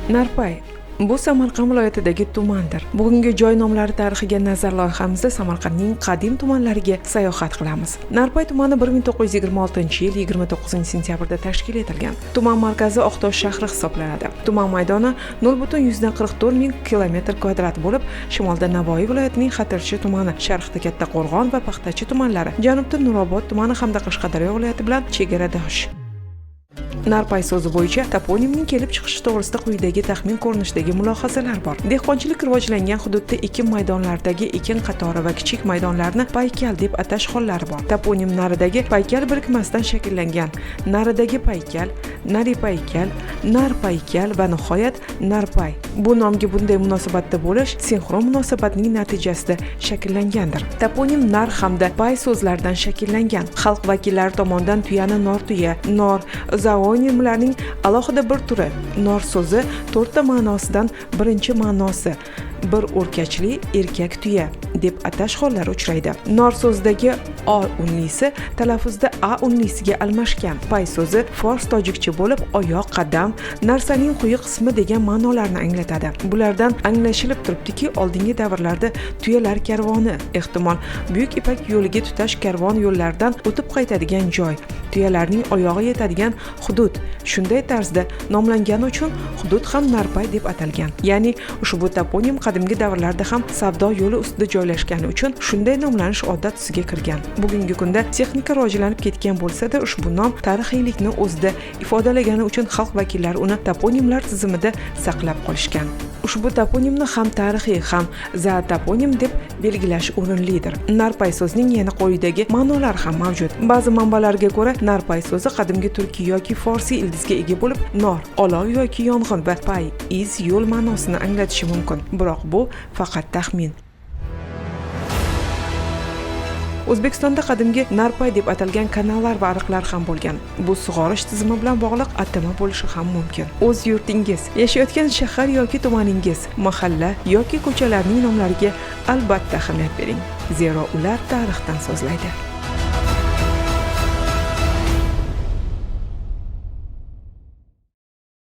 Narpay bu Samarqand viloyatidagi tumandir. Bugungi joy nomlari tarixiga nazar loyihamizda Samarqandning qadim tumanlariga sayohat qilamiz. Narpay tumani 1926-yil 29-sentyabrda tashkil etilgan. Tuman markazi Oqtosh shahri hisoblanadi. Tuman maydoni 0,144 ming km² bo'lib, shimolda Navoiy viloyatining Xatirchi tumani, sharqda Kattaqo'rg'on va Paxtachi tumanlari, janubda Nurobod tumani hamda Qashqadaryo viloyati bilan chegaradosh. Narpay so'zi bo'yicha toponimning kelib chiqishi to'g'risida quyidagi taxmin ko'rinishdagi mulohazalar bor. Dehqonchilik rivojlangan hududda ekin maydonlaridagi ekin qatori va kichik maydonlarni paykal deb atash hollari bor. Toponim naridagi paykal birikmasidan shakllangan. Naridagi paykal, naripaykal, narpaykal va nihoyat narpay. Bu nomga bunday munosabatda bo'lish sinxron munosabatning natijasida shakllangandir. Toponim nar hamda pay so'zlaridan shakllangan. Xalq vakillari tomonidan tuyani nortuya, nor, zaonimlarning alohida bir turi. Nor so'zi 4 ta ma'nosidan birinchi ma'nosi bir o'rkachli erkak tuya deb atash hollari uchraydi. Nor so'zidagi o unlisi talaffuzda a unlisiga almashgan. Pay so'zi fors tojikcha bo'lib, oyoq, qadam, narsaning quyi qismi degan ma'nolarni anglatadi. Bulardan anglashilib turibdiki, oldingi davrlarda tuyalar karvoni, ehtimol Buyuk Ipak yo'liga tutash karvon yo'llaridan o'tib qaytadigan joy, tuyalarning oyog'i yetadigan hudud shunday tarzda nomlangani uchun hudud ham Narpay deb atalgan. Ya'ni ushbu toponim qadimgi davrlarda ham savdo yo'li ustida joylashgani uchun shunday nomlanish odat tusiga kirgan. Bugungi kunda texnika rivojlanib ketgan bo'lsa-da, ushbu nom tarixiylikni o'zida ifodalagani uchun xalq vakillari uni toponimlar tizimida saqlab qolishgan. Ushbu toponimni ham tarixiy, ham zootoponim deb belgilash o'rinlidir. Narpay so'zining yana quyidagi ma'nolari ham mavjud. Ba'zi manbalarga ko'ra, narpay so'zi qadimgi turkiy yoki forsiy ildizga ega bo'lib, nor, olov yoki yong'in va pay, iz, yo'l ma'nosini anglatishi mumkin. Biroq bu faqat taxmin. O'zbekistonda qadimgi Narpay deb atalgan kanallar va ariqlar ham bo'lgan. Bu sug'orish tizimi bilan bog'liq atama bo'lishi ham mumkin. O'z yurtingiz, yashayotgan shahar yoki tumaningiz, mahalla yoki ko'chalarning nomlariga albatta ahamiyat bering. Zero ular tarixdan so'zlaydi.